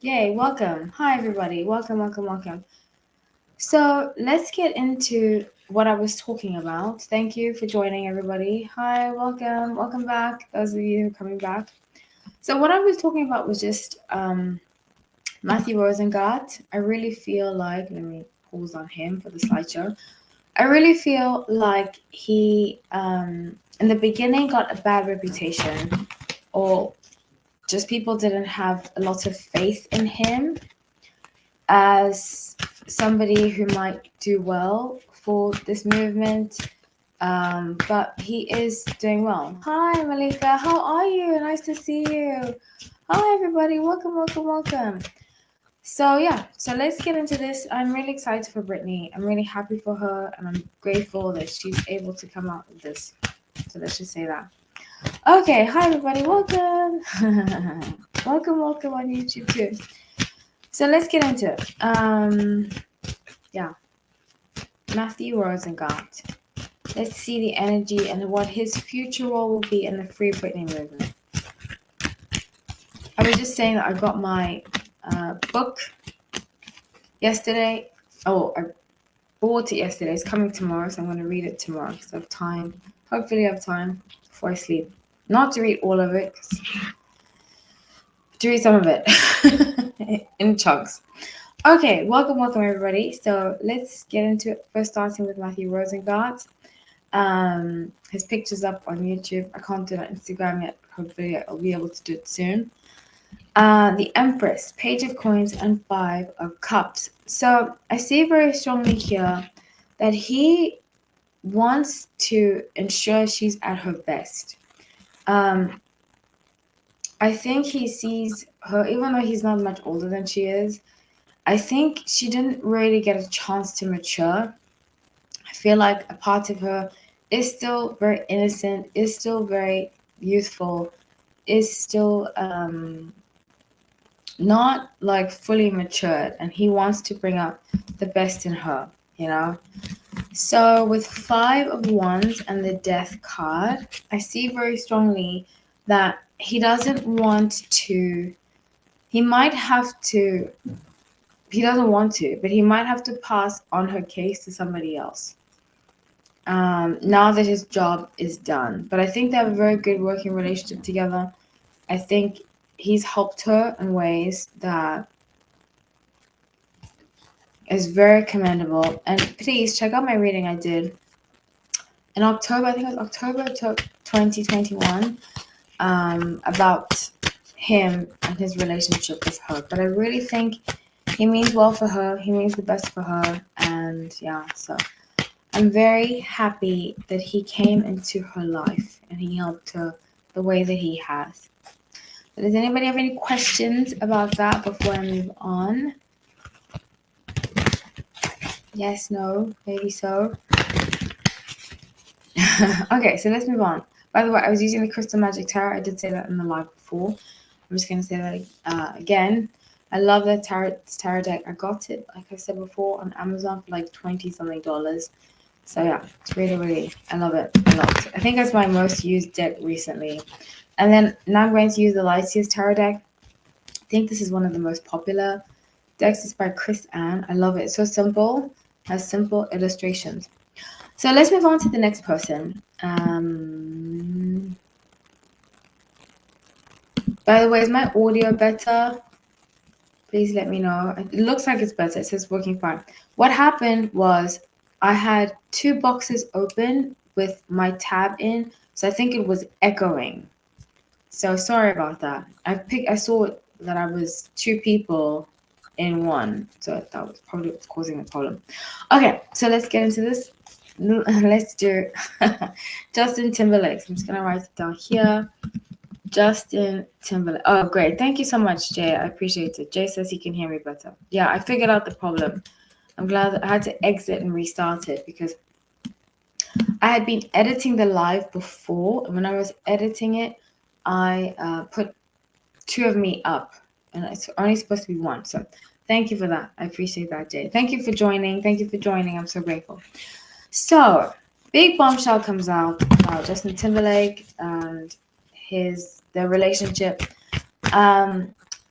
Yay, welcome. Hi, everybody. Welcome. So, let's get into what I was talking about. Thank you for joining, everybody. Hi, welcome back. Those of you who are coming back. So, what I was talking about was just Matthew Rosengart. I really feel like, let me pause on him for the slideshow. I really feel like he, in the beginning, got a bad reputation, or just people didn't have a lot of faith in him as somebody who might do well for this movement. But he is doing well. Hi, Malika. How are you? Nice to see you. Hi, everybody. Welcome. So let's get into this. I'm really excited for Brittany. I'm really happy for her, and I'm grateful that she's able to come out with this. So let's just say that. Okay, hi everybody. Welcome. welcome on YouTube too. So let's get into it. Yeah, Matthew Rosengart. Let's see the energy and what his future role will be in the Free Britney movement. I was just saying that I got my book yesterday. Oh, I bought it yesterday. It's coming tomorrow, so I'm going to read it tomorrow because I have time. Hopefully, I have time before I sleep. Not to read all of it, to read some of it in chunks. Okay, welcome everybody. So let's get into it. First, starting with Matthew Rosengart. His picture's up on YouTube. I can't do it on Instagram yet. Hopefully, I'll be able to do it soon. The Empress, Page of Coins, and Five of Cups. So I see very strongly here that he wants to ensure she's at her best. I think he sees her, even though he's not much older than she is, I think she didn't really get a chance to mature. I feel like a part of her is still very innocent, is still very youthful, is still not like fully matured, and he wants to bring out the best in her, you know? So with Five of Wands and the Death card, I see very strongly that he doesn't want to, he might have to, he doesn't want to, but he might have to pass on her case to somebody else. Now that his job is done. But I think they have a very good working relationship together. I think he's helped her in ways that is very commendable. And please check out my reading I did in October, I think it was October 2021, about him and his relationship with her. But I really think he means well for her, he means the best for her, and yeah, so I'm very happy that he came into her life and he helped her the way that he has. But does anybody have any questions about that before I move on? Yes, no, maybe so. Okay, so let's move on. By the way, I was using the Crystal Magic Tarot. I did say that in the live before. I'm just going to say that again. I love the tarot deck. I got it, like I said before, on Amazon for like $20-something. So yeah, it's really, I love it a lot. I think that's my most used deck recently. And then now I'm going to use the Lycius Tarot deck. I think this is one of the most popular decks. It's by Chris Ann. I love it. It's so simple, has simple illustrations. So let's move on to the next person. By the way, is my audio better? Please let me know. It looks like it's better. It says working fine. What happened was I had two boxes open with my tab in, so I think it was echoing. So sorry about that. I saw that I was two people in one, so that was probably what's causing the problem. Okay, so let's get into this. Let's do Justin Timberlake. I'm just gonna write it down here. Justin Timberlake. Oh, great. Thank you so much, Jay. I appreciate it. Jay says he can hear me better. Yeah, I figured out the problem. I'm glad that I had to exit and restart it because I had been editing the live before. And when I was editing it, I put two of me up. And it's only supposed to be one. So thank you for that. I appreciate that, Jay. Thank you for joining. I'm so grateful. So, big bombshell comes out about Justin Timberlake and their relationship.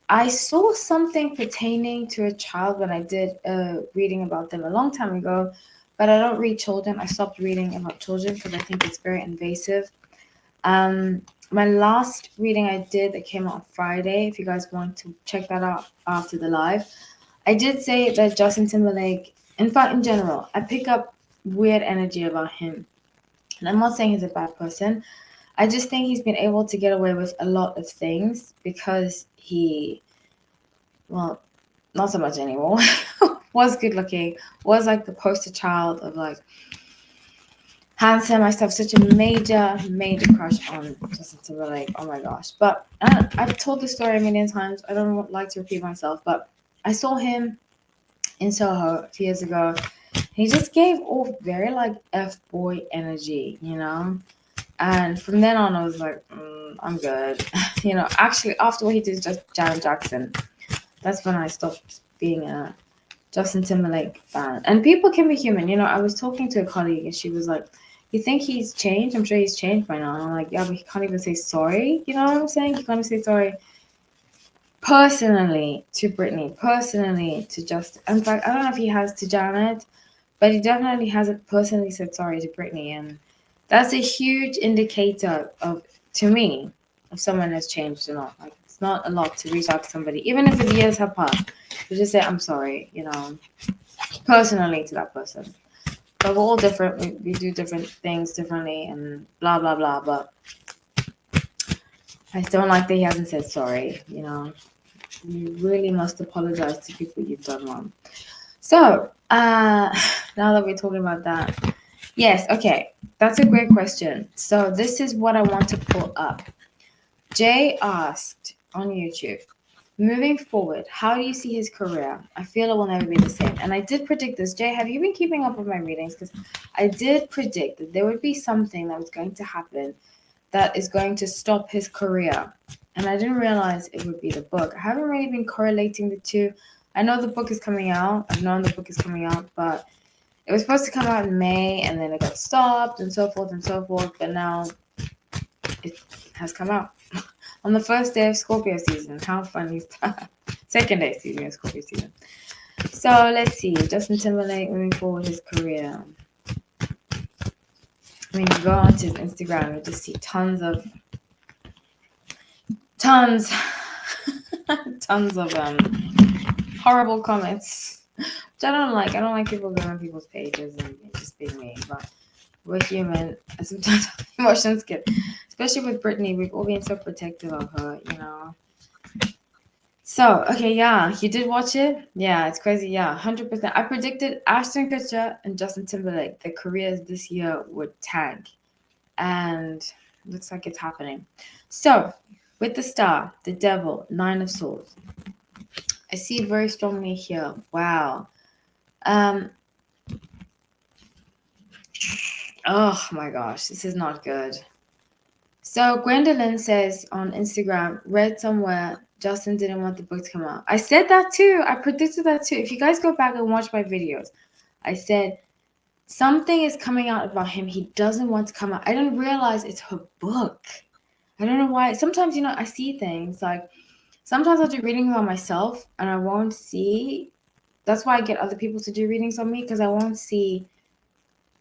I saw something pertaining to a child when I did reading about them a long time ago, but I don't read children. I stopped reading about children because I think it's very invasive. My last reading I did that came out on Friday, if you guys want to check that out after the live, I did say that Justin Timberlake, in fact, in general, I pick up weird energy about him. And I'm not saying he's a bad person. I just think he's been able to get away with a lot of things because he, well, not so much anymore, was good looking, was like the poster child of like handsome. I used to have such a major crush on Justin Timberlake. Oh my gosh. But I've told this story a million times. I don't like to repeat myself, but I saw him in Soho a few years ago. He just gave off very like F-boy energy, you know? And from then on, I was like, I'm good. Actually, after what he did just Janet Jackson, that's when I stopped being a Justin Timberlake fan. And people can be human. I was talking to a colleague and she was like, you think he's changed? I'm sure he's changed by now. And I'm like, yeah, but he can't even say sorry. You know what I'm saying? He can't even say sorry personally to Britney, personally to Justin. In fact, I don't know if he has to Janet, but he definitely hasn't personally said sorry to Britney. And that's a huge indicator to me, if someone has changed or not. Like, it's not a lot to reach out to somebody, even if the years have passed, to just say, I'm sorry, personally to that person. But we're all different. We do different things differently and blah, blah, blah. But I don't like that he hasn't said sorry. You really must apologize to people you've done wrong. So, now that we're talking about that, yes, okay, that's a great question. So, this is what I want to pull up. Jay asked on YouTube, moving forward, how do you see his career? I feel it will never be the same. And I did predict this. Jay, have you been keeping up with my readings? Because I did predict that there would be something that was going to happen that is going to stop his career. And I didn't realize it would be the book. I haven't really been correlating the two. I know the book is coming out. I've known the book is coming out, but it was supposed to come out in May and then it got stopped and so forth and so forth. But now it has come out on the first day of Scorpio season. How funny is that? Second day season of Scorpio season. So let's see. Justin Timberlake moving forward his career. When you go onto his Instagram, you just see tons of horrible comments, which I don't like. I don't like people going on people's pages and just being mean, but we're human, and sometimes emotions get, especially with Britney, we've all been so protective of her, So, okay, yeah, you did watch it? Yeah, it's crazy. Yeah, 100%. I predicted Ashton Kutcher and Justin Timberlake, their careers this year would tank, and looks like it's happening. So, with the star, the devil, 9 of swords. I see very strongly here. Wow. Oh my gosh, this is not good. So Gwendolyn says on Instagram, read somewhere Justin didn't want the book to come out. I said that too. I predicted that too. If you guys go back and watch my videos, I said something is coming out about him. He doesn't want to come out. I didn't realize it's her book. I don't know why. Sometimes, I see things like sometimes I'll do reading about myself and I won't see. That's why I get other people to do readings on me because I won't see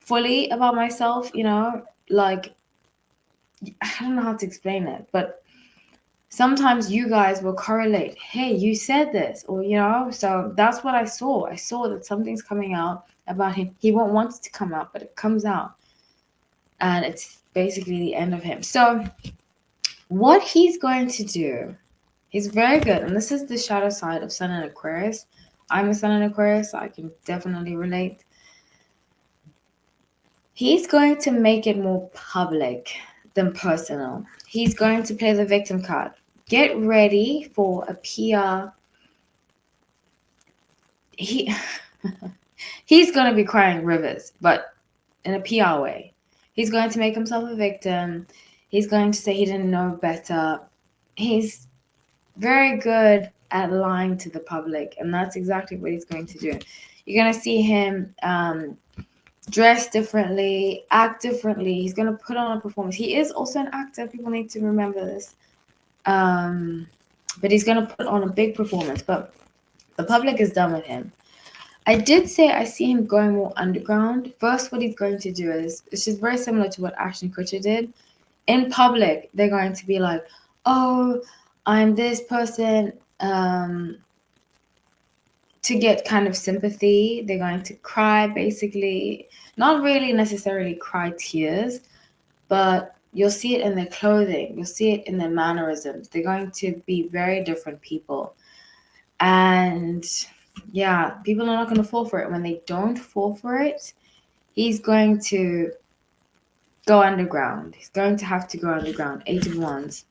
fully about myself, like I don't know how to explain it, but sometimes you guys will correlate, hey, you said this, or so that's what I saw. I saw that something's coming out about him. He won't want it to come out, but it comes out. And it's basically the end of him. So what he's going to do, he's very good. And this is the shadow side of Sun and Aquarius. I'm a Sun and Aquarius, so I can definitely relate. He's going to make it more public than personal. He's going to play the victim card. Get ready for a PR. He's going to be crying rivers, but in a PR way. He's going to make himself a victim. He's going to say he didn't know better. He's very good at lying to the public, and that's exactly what he's going to do. You're going to see him dress differently, act differently. He's going to put on a performance. He is also an actor. People need to remember this. but he's going to put on a big performance. But the public is done with him. I did say I see him going more underground. First, what he's going to do is, it's just very similar to what Ashton Kutcher did. In public, they're going to be like, oh, I'm this person, to get kind of sympathy. They're going to cry, basically. Not really necessarily cry tears, but you'll see it in their clothing. You'll see it in their mannerisms. They're going to be very different people. And yeah, people are not going to fall for it. When they don't fall for it, he's going to go underground. He's going to have to go underground. 8 of Wands.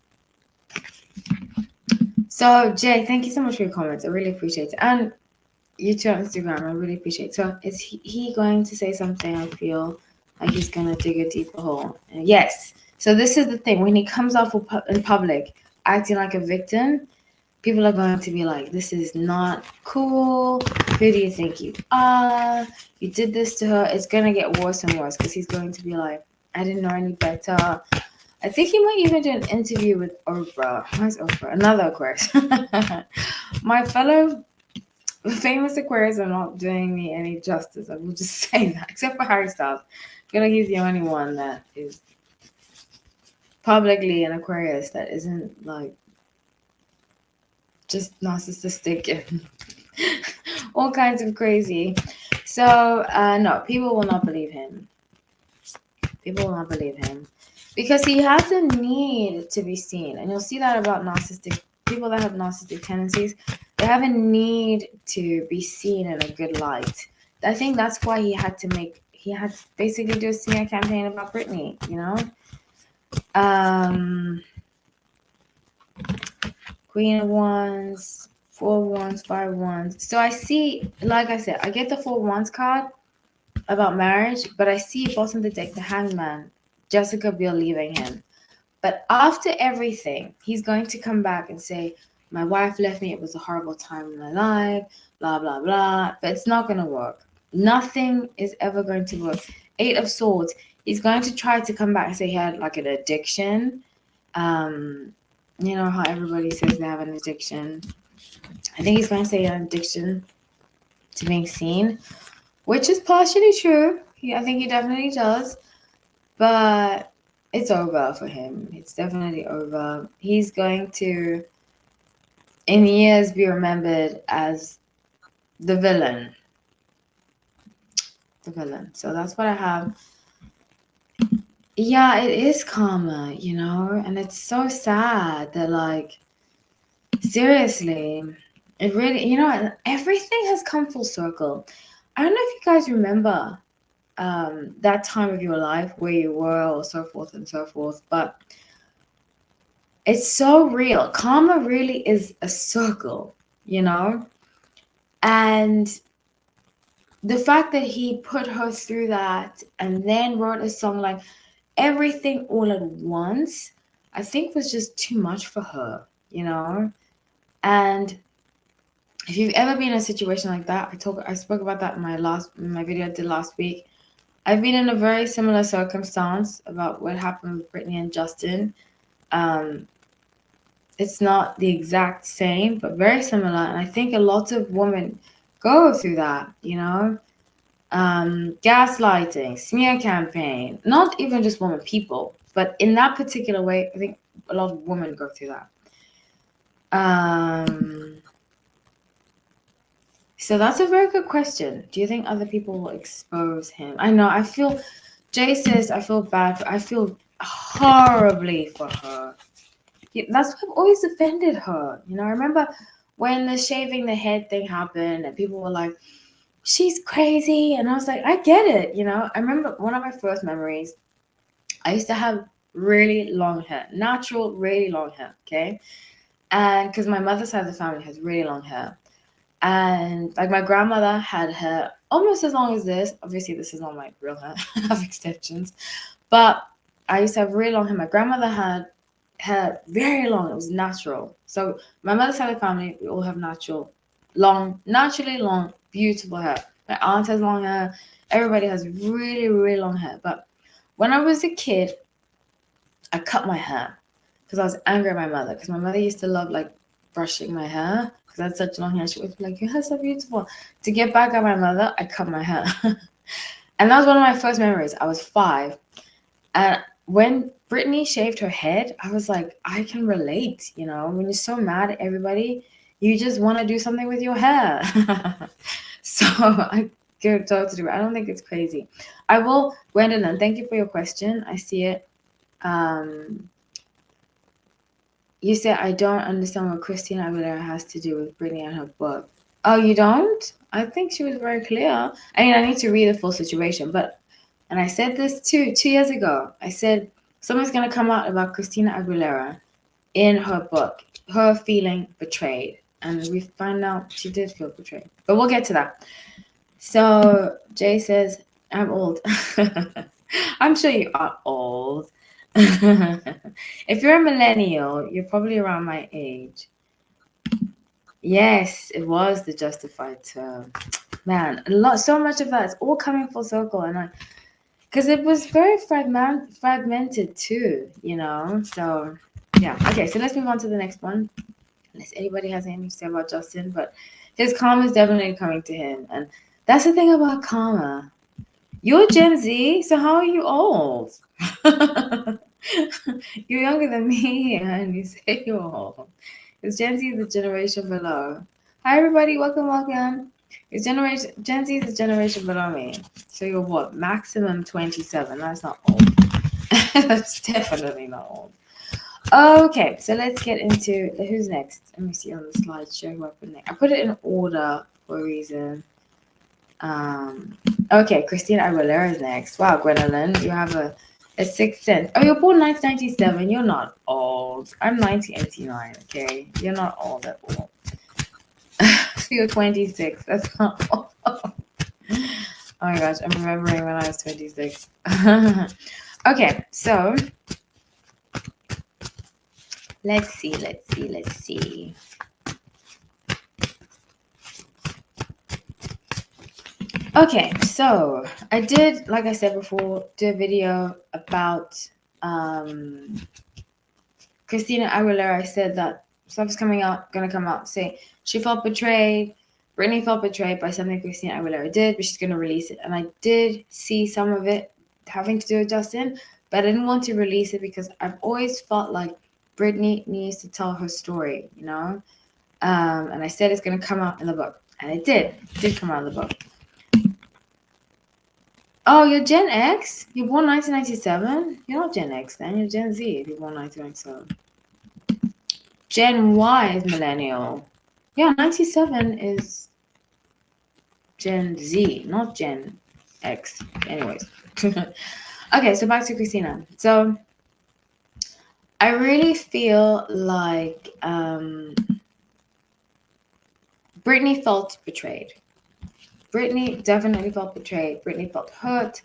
So, Jay, thank you so much for your comments. I really appreciate it. And you too on Instagram. I really appreciate it. So, is he going to say something? I feel like he's going to dig a deeper hole. Yes. So, this is the thing. When he comes off in public acting like a victim, people are going to be like, this is not cool. Who do you think you are? You did this to her. It's going to get worse and worse because he's going to be like, I didn't know any better. I think he might even do an interview with Oprah. Where's Oprah? Another Aquarius. My fellow famous Aquarius are not doing me any justice. I will just say that, except for Harry Styles. I feel like he's the only one that is publicly an Aquarius that isn't like just narcissistic and all kinds of crazy. So no, people will not believe him. People will not believe him because he has a need to be seen, and you'll see that about narcissistic people that have narcissistic tendencies. They have a need to be seen in a good light. I think that's why he had to basically do a smear campaign about Britney. Queen of Wands, 4 of Wands, 5 of Wands. So I see, like I said, I get the 4 of Wands card about marriage, but I see bottom of the deck, the Hangman, Jessica Biel leaving him. But after everything, he's going to come back and say, my wife left me, it was a horrible time in my life, blah, blah, blah. But it's not going to work. Nothing is ever going to work. 8 of Swords, he's going to try to come back and say he had like an addiction. You know how everybody says they have an addiction. I think he's going to say an addiction to being seen, which is partially true. I think he definitely does. But it's over for him. It's definitely over. He's going to, in years, be remembered as the villain. The villain. So that's what I have. Yeah, it is karma, and it's so sad that, like, seriously, it really, everything has come full circle. I don't know if you guys remember that time of your life where you were, or so forth and so forth, but it's so real. Karma really is a circle, and the fact that he put her through that and then wrote a song like Everything All at Once, I think was just too much for her, and if you've ever been in a situation like that, I spoke about that in my video I did last week. I've been in a very similar circumstance about what happened with Britney and Justin. It's not the exact same, but very similar. And I think a lot of women go through that, gaslighting, smear campaign, not even just women, people, but in that particular way, I think a lot of women go through that. So that's a very good question. Do you think other people will expose him? I know, Jay says, I feel bad, I feel horribly for her. That's why I've always defended her. I remember when the shaving the head thing happened and people were like, she's crazy. And I was like, I get it. I remember one of my first memories, I used to have really long hair, natural, really long hair. Okay. And because my mother's side of the family has really long hair. And like my grandmother had hair almost as long as this. Obviously, this is not my real hair. I have extensions. But I used to have really long hair. My grandmother had hair very long. It was natural. So my mother's side of the family, we all have naturally long, beautiful hair. My aunt has long hair. Everybody has really, really long hair. But when I was a kid, I cut my hair because I was angry at my mother. Because my mother used to love like brushing my hair because I had such long hair. She would be like, "Your hair's so beautiful." To get back at my mother, I cut my hair. And that was one of my first memories. I was 5. And when Brittany shaved her head, I was like, I can relate. When you're so mad at everybody, you just want to do something with your hair. So I could totally. I don't think it's crazy. I will, Gwendolyn. Thank you for your question. I see it. You said I don't understand what Christina Aguilera has to do with Britney and her book. Oh, you don't? I think she was very clear. I mean, I need to read the full situation, and I said this too 2 years ago. I said something's gonna come out about Christina Aguilera in her book, her feeling betrayed, and we find out she did feel betrayed. But we'll get to that. So Jay says, "I'm old." I'm sure you are old. If you're a millennial, you're probably around my age. Yes, it was the justified term. Man, so much of that is all coming full circle, and because it was very fragmented too, So yeah, okay. So let's move on to the next one. Unless anybody has anything to say about Justin, but his karma is definitely coming to him, and that's the thing about karma. You're Gen Z, so how are you old? You're younger than me, and you say you're old. Because Gen Z is the generation below. Hi, everybody. Welcome. Gen Z is the generation below me. So you're what? Maximum 27. That's not old. That's definitely not old. Okay, so let's get into who's next. Let me see on the slideshow who I put next. I put it in order for a reason. Okay, Christina Aguilera is next. Wow, Gwendolyn, you have a sixth sense. Oh, you're born 1997. You're not old. I'm 1989. Okay, you're not old at all. So you're 26. That's not old. Oh my gosh, I'm remembering when I was 26. Okay, so let's see. Okay, so I did, like I said before, do a video about Christina Aguilera. I said that stuff's gonna come out, say she felt betrayed. Britney felt betrayed by something Christina Aguilera did, but she's gonna release it. And I did see some of it having to do with Justin, but I didn't want to release it because I've always felt like Britney needs to tell her story, And I said it's gonna come out in the book, and it did. It did come out in the book. Oh, you're Gen X? You're born 1997? You're not Gen X then. You're Gen Z if you're born 1997. Gen Y is millennial. Yeah, 97 is Gen Z, not Gen X. Anyways. Okay, so back to Christina. So I really feel like Britney felt betrayed. Britney definitely felt betrayed. Britney felt hurt.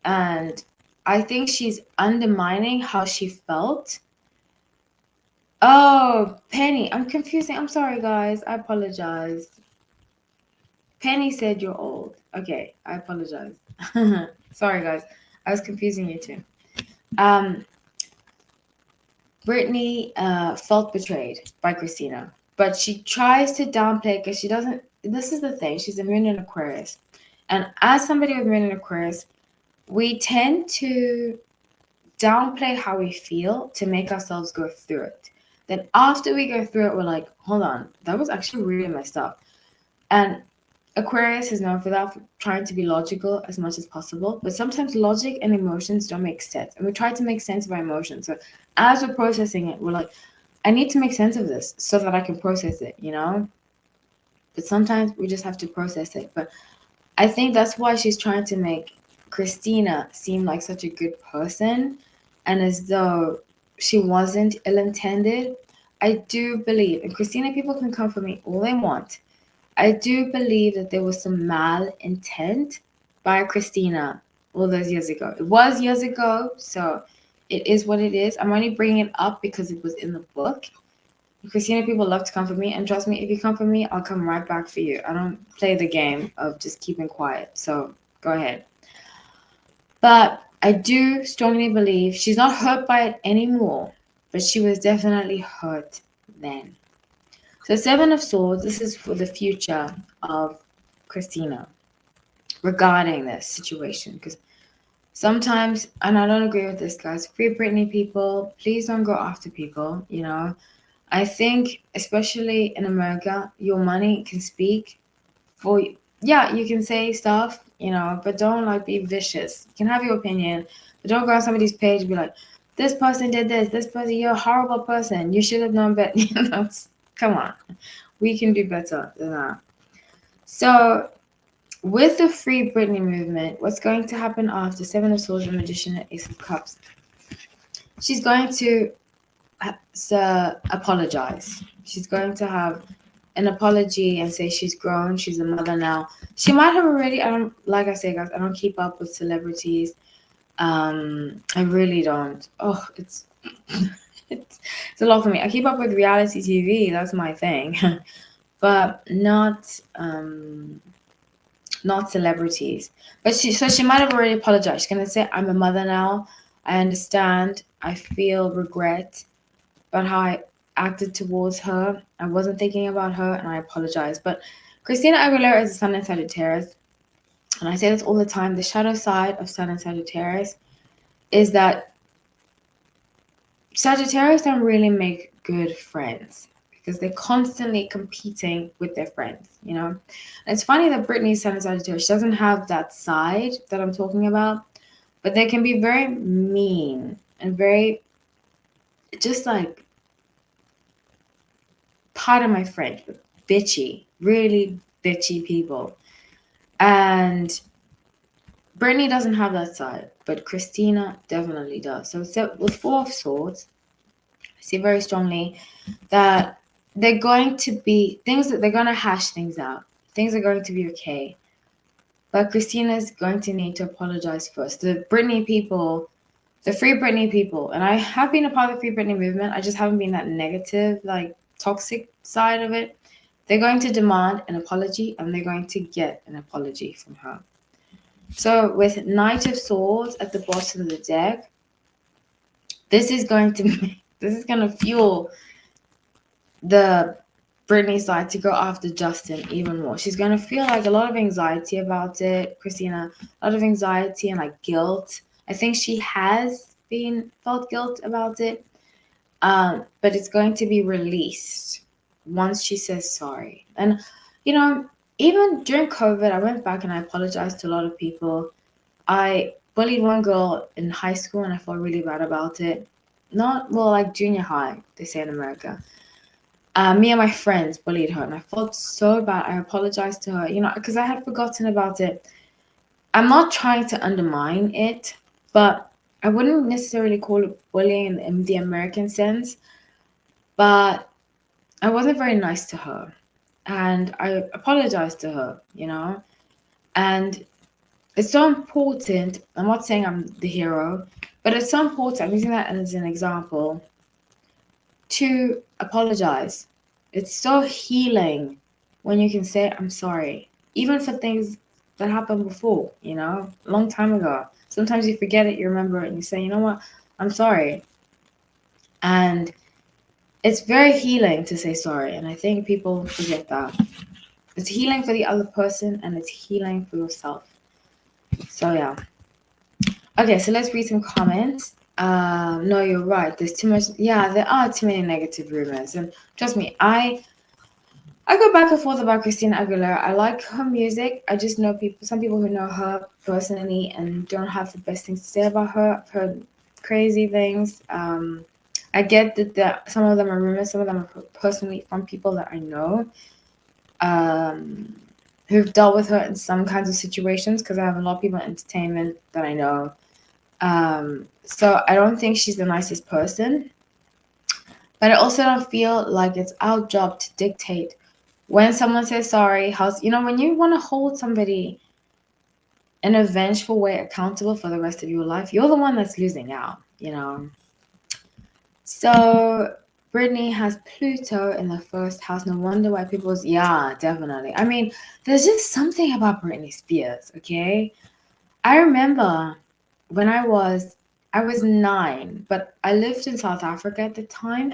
And I think she's undermining how she felt. Oh, Penny. I'm confusing. I'm sorry, guys. I apologize. Penny said you're old. Okay, I apologize. Sorry, guys. I was confusing you too. Britney felt betrayed by Christina, but she tries to downplay because she doesn't. This is the thing. She's a moon in Aquarius. And as somebody with moon in Aquarius, we tend to downplay how we feel to make ourselves go through it. Then after we go through it, we're like, hold on, that was actually really messed up. And Aquarius is known for that, for trying to be logical as much as possible. But sometimes logic and emotions don't make sense. And we try to make sense of our emotions. So as we're processing it, we're like, I need to make sense of this so that I can process it, But sometimes we just have to process it. But I think that's why she's trying to make Christina seem like such a good person and as though she wasn't ill-intended. I do believe, and Christina people can come for me all they want. I do believe that there was some malintent by Christina all those years ago. It was years ago, so it is what it is. I'm only bringing it up because it was in the book. Christina people love to come for me, and trust me, if you come for me, I'll come right back for you. I don't play the game of just keeping quiet, so go ahead. But I do strongly believe she's not hurt by it anymore, but she was definitely hurt then. So Seven of Swords, this is for the future of Christina regarding this situation. Because sometimes, and I don't agree with this, guys, free Britney people, please don't go after people, you know. I think, especially in America, your money can speak for you. Yeah, you can say stuff, you know, but don't like be vicious. You can have your opinion, but don't go on somebody's page and be like, this person did this person, you're a horrible person. You should have known better. You know, come on. We can do better than that. So, with the Free Britney movement, what's going to happen after Seven of Swords, the Magician, and Ace of Cups? She's going to apologize. She's going to have an apology and say she's grown, she's a mother now. She might have already. I don't, like I say, guys, I don't keep up with celebrities. I really don't. Oh, it's a lot for me. I keep up with reality TV. That's my thing, but not celebrities. But she might have already apologized. She's gonna say, "I'm a mother now. I understand. I feel regret about how I acted towards her. I wasn't thinking about her, and I apologize." But Christina Aguilera is a Sun in Sagittarius, and I say this all the time. The shadow side of Sun in Sagittarius is that Sagittarius don't really make good friends because they're constantly competing with their friends, you know? And it's funny that Britney's Sun in Sagittarius, she doesn't have that side that I'm talking about, but they can be very mean and very, just like, pardon my French, but bitchy, really bitchy people. And Brittany doesn't have that side, but Christina definitely does. So with Four of Swords, I see very strongly that they're going to be things that they're going to hash things out. Things are going to be okay. But Christina's going to need to apologize first. The Britney people, the Free Britney people, and I have been a part of the Free Britney movement. I just haven't been that negative, like toxic side of it. They're going to demand an apology and they're going to get an apology from her. So with Knight of Swords at the bottom of the deck, this is going to fuel the Britney side to go after Justin even more. She's going to feel like a lot of anxiety about it, Christina, a lot of anxiety and like guilt. I think she has been felt guilt about it, but it's going to be released once she says sorry. And, you know, even during COVID, I went back and I apologized to a lot of people. I bullied one girl in high school and I felt really bad about it. Not, well, like junior high, they say in America. Me and my friends bullied her and I felt so bad. I apologized to her, you know, because I had forgotten about it. I'm not trying to undermine it, but I wouldn't necessarily call it bullying in the American sense, but I wasn't very nice to her. And I apologized to her, you know, and it's so important. I'm not saying I'm the hero, but it's so important. I'm using that as an example to apologize. It's so healing when you can say, I'm sorry, even for things that happened before, you know, a long time ago. Sometimes you forget it, you remember it, and you say, you know what, I'm sorry. And it's very healing to say sorry. And I think people forget that. It's healing for the other person and it's healing for yourself. So, yeah. Okay, so let's read some comments. No, you're right. There's too much. Yeah, there are too many negative rumors, and trust me, I go back and forth about Christina Aguilera. I like her music. I just know some people who know her personally and don't have the best things to say about her. I've heard crazy things. I get that some of them are rumors, some of them are personally from people that I know, who've dealt with her in some kinds of situations. Because I have a lot of people in entertainment that I know. So I don't think she's the nicest person, but I also don't feel like it's our job to dictate when someone says sorry. When you want to hold somebody in a vengeful way accountable for the rest of your life, you're the one that's losing out, you know. So Britney has Pluto in the first house. No wonder why yeah, definitely. I mean, there's just something about Britney Spears, okay? I remember when I was 9, but I lived in South Africa at the time,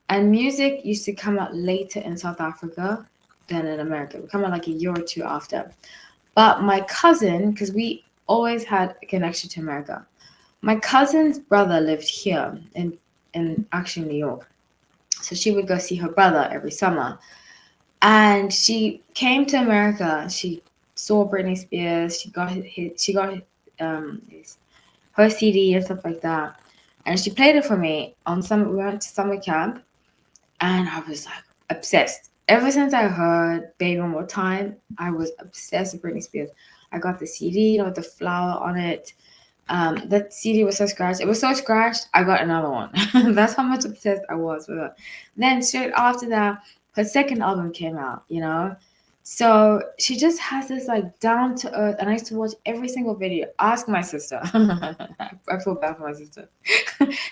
And music used to come out later in South Africa than in America. It would come out like a year or two after. But my cousin, because we always had a connection to America, my cousin's brother lived here in actually New York. So she would go see her brother every summer. And she came to America. She saw Britney Spears. She got her CD and stuff like that. And she played it for me on we went to summer camp, and I was like obsessed. Ever since I heard Baby One More Time, I was obsessed with Britney Spears. I got the CD, with the flower on it. That CD was so scratched. It was so scratched, I got another one. That's how much obsessed I was with her. Then straight after that, her second album came out. So she just has this like down to earth, and I used to watch every single video. Ask my sister. I feel bad for my sister.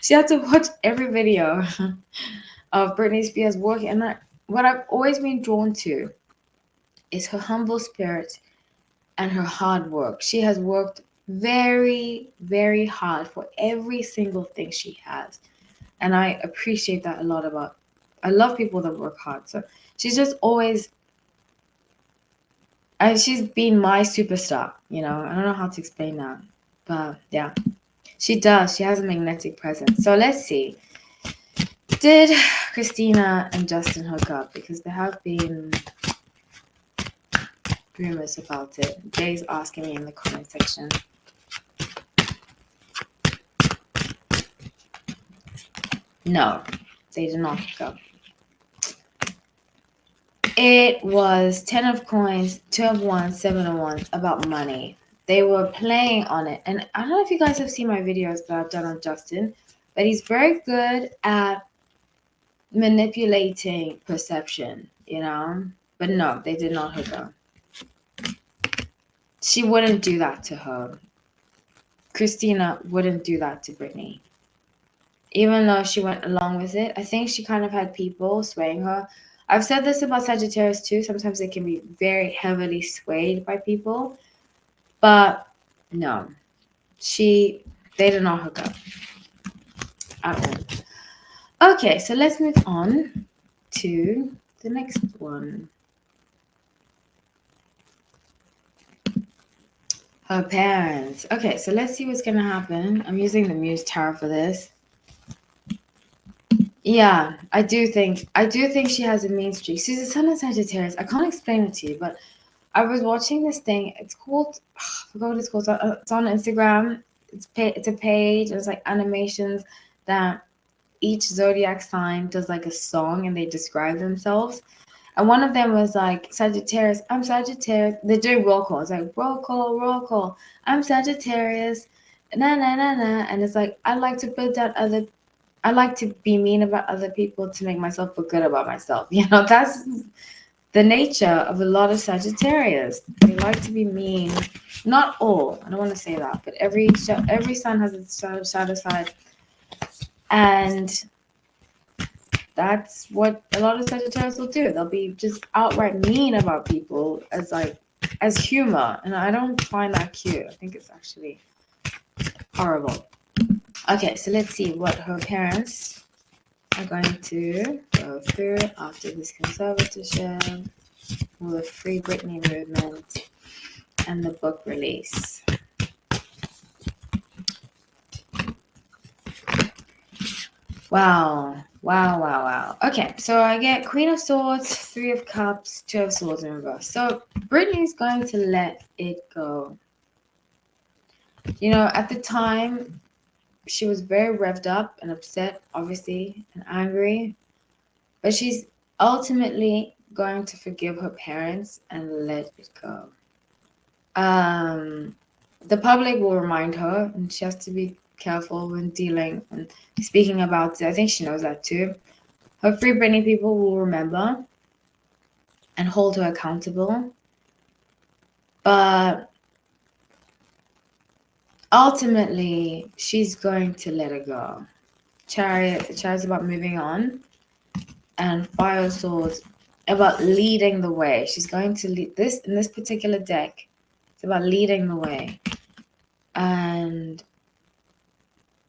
She had to watch every video of Britney Spears working, and what I've always been drawn to is her humble spirit and her hard work. She has worked very, very hard for every single thing she has. And I appreciate that a lot about I love people that work hard. So she's just always and she's been my superstar. I don't know how to explain that. But yeah. She does. She has a magnetic presence. So let's see. Did Christina and Justin hook up? Because there have been rumors about it. Jay's asking me in the comment section. No, they did not hook up. It was 10 of coins, 2 of wands, 7 of wands, about money. They were playing on it. And I don't know if you guys have seen my videos that I've done on Justin, but he's very good at manipulating perception. But no, they did not hook up. She wouldn't do that to her. Christina wouldn't do that to Britney. Even though she went along with it, I think she kind of had people swaying her. I've said this about Sagittarius too. Sometimes they can be very heavily swayed by people. But no, they did not hook up at all. Okay, so let's move on to the next one. Her parents. Okay, so let's see what's gonna happen. I'm using the Muse Tarot for this. Yeah, I do think she has a mean streak. She's a son of Sagittarius. I can't explain it to you, but I was watching this thing. It's called I forgot what it's called. It's on Instagram. It's a page. It's like animations that each zodiac sign does like a song and they describe themselves. And one of them was like Sagittarius. I'm Sagittarius. They're doing roll call. It's like roll call, roll call. I'm Sagittarius. Na na na na. And it's like I like to be mean about other people to make myself feel good about myself. That's the nature of a lot of Sagittarius. They like to be mean. Not all. I don't want to say that, but every sign has its shadow side, and that's what a lot of Sagittarius will do. They'll be just outright mean about people as humor, and I don't find that cute. I think it's actually horrible. Okay, so let's see what her parents are going to go through after this conservatorship, the Free Britney movement, and the book release. Wow. Okay, so I get Queen of Swords, 3 of Cups, 2 of Swords in reverse. So Britney's going to let it go. At the time, she was very revved up and upset, obviously, and angry. But she's ultimately going to forgive her parents and let it go. The public will remind her, and she has to be careful when dealing and speaking about it. I think she knows that too. Her Free Britney people will remember and hold her accountable. But ultimately, she's going to let it go. Chariot's about moving on. And Fire Swords about leading the way. She's going to lead this in this particular deck. It's about leading the way. And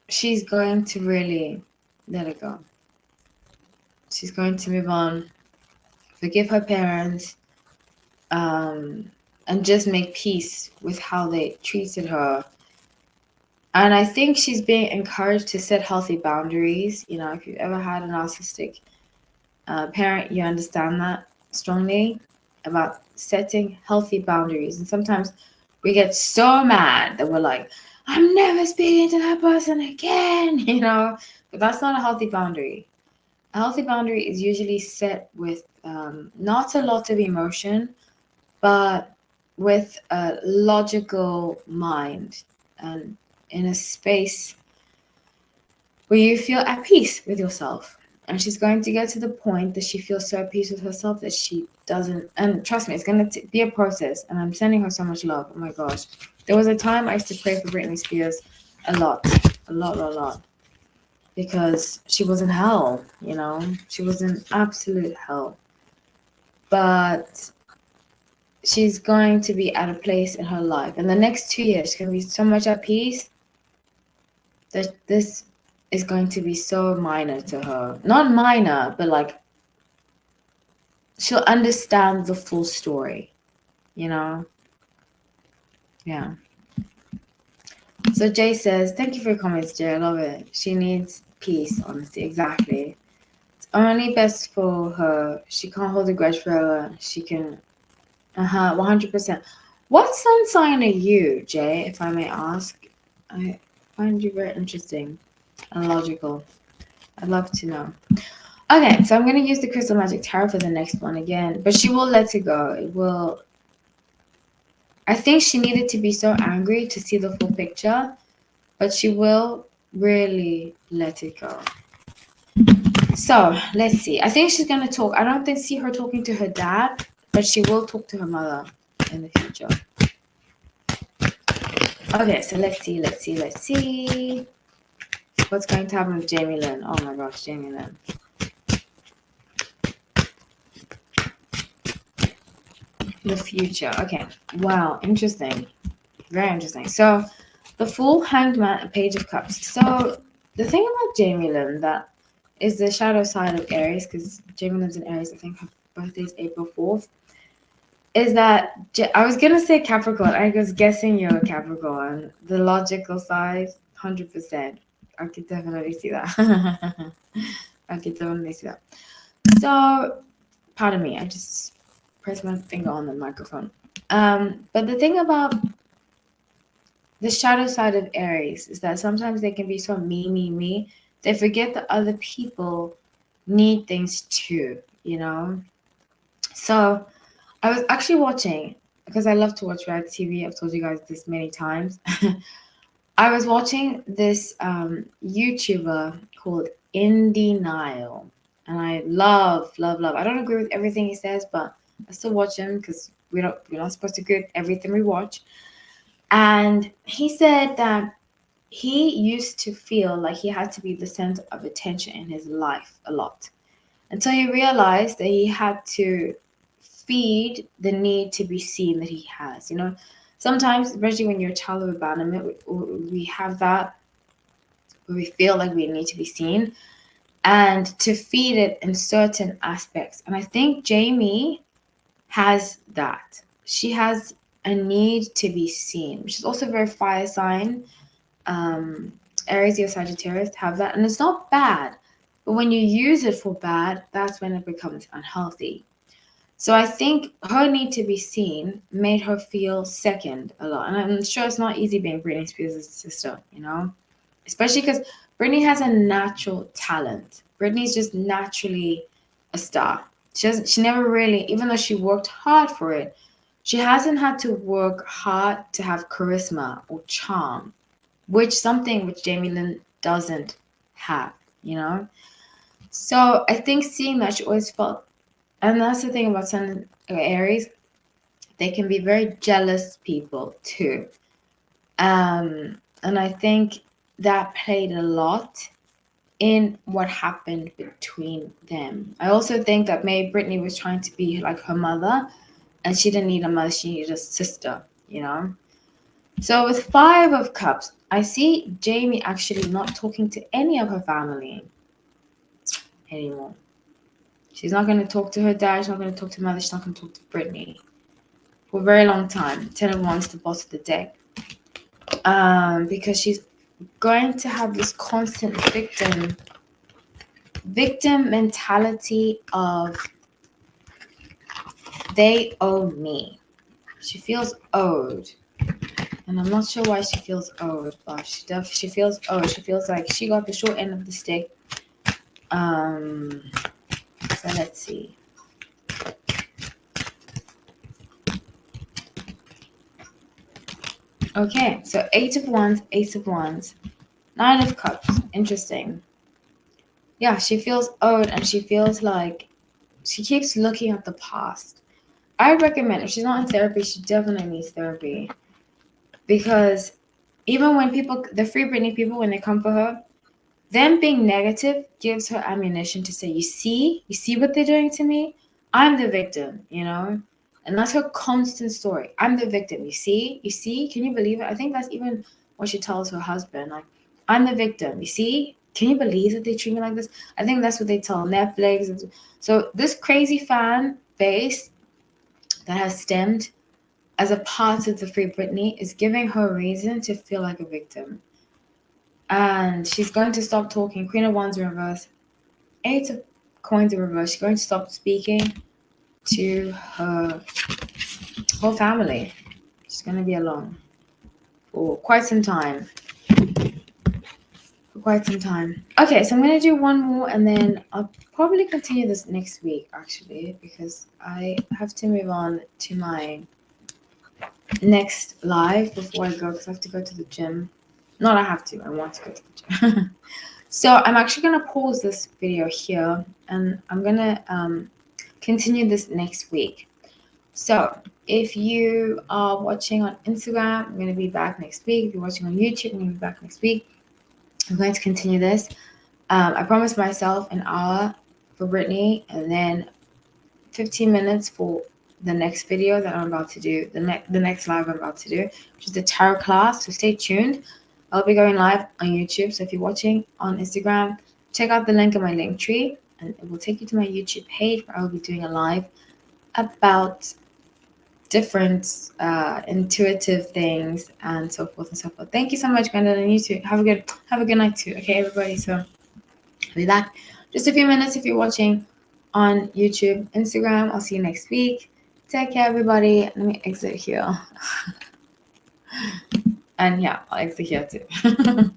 she's going to really let it go. She's going to move on, forgive her parents, and just make peace with how they treated her. And I think she's being encouraged to set healthy boundaries. You know, if you've ever had a narcissistic parent, you understand that strongly about setting healthy boundaries. And sometimes we get so mad that we're like, I'm never speaking to that person again, you know, but that's not a healthy boundary. A healthy boundary is usually set with not a lot of emotion, but with a logical mind and in a space where you feel at peace with yourself. And she's going to get to the point that she feels so at peace with herself that she doesn't. And trust me, it's going to be a process. And I'm sending her so much love. Oh my gosh. There was a time I used to pray for Britney Spears a lot, a lot. Because she was in hell, you know? She was in absolute hell. But she's going to be at a place in her life. In the next 2 years, she's going to be so much at peace that this is going to be so minor to her. Not minor, but like she'll understand the full story, you know? Yeah. So Jay says, thank you for your comments, Jay. I love it. She needs peace, honestly. Exactly. It's only best for her. She can't hold a grudge forever. She can, 100%. What sun sign are you, Jay, if I may ask? I find you very interesting and logical. I'd love to know. Okay, so I'm going to use the Crystal Magic Tarot for the next one again, but she will let it go. It will. I think she needed to be so angry to see the full picture, but she will really let it go. So let's see. I think she's going to talk. I don't think see her talking to her dad, but she will talk to her mother in the future. Okay, so let's see. What's going to happen with Jamie Lynn? Oh my gosh, Jamie Lynn. The future. Okay. Wow. Interesting. Very interesting. So, the full Hanged Man, a Page of Cups. So, the thing about Jamie Lynn that is the shadow side of Aries, because Jamie Lynn's in Aries, I think her birthday is April 4th, is that I was going to say Capricorn. I was guessing you're a Capricorn. The logical side, 100%. I could definitely see that. I could definitely see that. So, pardon me, I just pressed my finger on the microphone. But the thing about the shadow side of Aries is that sometimes they can be so me. They forget that other people need things too, you know? So I was actually watching, because I love to watch reality TV. I've told you guys this many times. I was watching this YouTuber called Indie Nile. And I love. I don't agree with everything he says, but I still watch him because we're not supposed to agree with everything we watch. And he said that he used to feel like he had to be the center of attention in his life a lot until he realized that he had to feed the need to be seen that he has. You know, sometimes, especially when you're a child of abandonment, we have that where we feel like we need to be seen and to feed it in certain aspects. And I think Jamie has that. She has a need to be seen, which is also very fire sign. Aries or Sagittarius have that, and it's not bad. But when you use it for bad, that's when it becomes unhealthy. So I think her need to be seen made her feel second a lot. And I'm sure it's not easy being Britney Spears' sister, you know? Especially because Britney has a natural talent. Britney's just naturally a star. She never really, even though she worked hard for it, she hasn't had to work hard to have charisma or charm, which Jamie Lynn doesn't have, you know? So I think seeing that she always felt, and that's the thing about Sun Aries, they can be very jealous people too. And I think that played a lot in what happened between them. I also think that maybe Britney was trying to be like her mother, and she didn't need a mother, she needed a sister, you know? So with Five of Cups, I see Jamie actually not talking to any of her family anymore. She's not going to talk to her dad. She's not going to talk to mother. She's not going to talk to Brittany for a very long time. 10 of Wands, the boss of the deck. Because she's going to have this constant victim mentality of they owe me. She feels owed. And I'm not sure why she feels owed, but she feels owed. She feels like she got the short end of the stick. So let's see. Okay, so Eight of Wands, Ace of Wands, Nine of Cups. Interesting. Yeah, she feels owed, and she feels like she keeps looking at the past. I recommend, if she's not in therapy, she definitely needs therapy. Because even when people, the Free Britney people, when they come for her, them being negative gives her ammunition to say, you see what they're doing to me? I'm the victim, you know? And that's her constant story. I'm the victim. You see? Can you believe it? I think that's even what she tells her husband. Like, I'm the victim. You see? Can you believe that they treat me like this? I think that's what they tell Netflix. So this crazy fan base that has stemmed as a part of the Free Britney is giving her a reason to feel like a victim. And she's going to stop talking. Queen of Wands in reverse. Eight of Coins in reverse. She's going to stop speaking to her whole family. She's going to be alone for quite some time. Okay, so I'm going to do one more and then I'll probably continue this next week, actually, because I have to move on to my next live before I go, because I have to go to the gym. Not I have to, I want to go to the gym. So I'm actually going to pause this video here and I'm going to continue this next week. So if you are watching on Instagram, I'm going to be back next week. If you're watching on YouTube, I'm going to be back next week. I'm going to continue this. I promised myself an hour for Brittany and then 15 minutes for the next video that I'm about to do, the next live I'm about to do, which is the tarot class. So stay tuned. I'll be going live on YouTube. So if you're watching on Instagram, check out the link in my link tree and it will take you to my YouTube page where I will be doing a live about different intuitive things and so forth and so forth. Thank you so much, Gwendolyn, and you too. Have a good night too. Okay, everybody. So I'll be back just a few minutes if you're watching on YouTube, Instagram. I'll see you next week. Take care, everybody. Let me exit here. And yeah, I'll exit here too.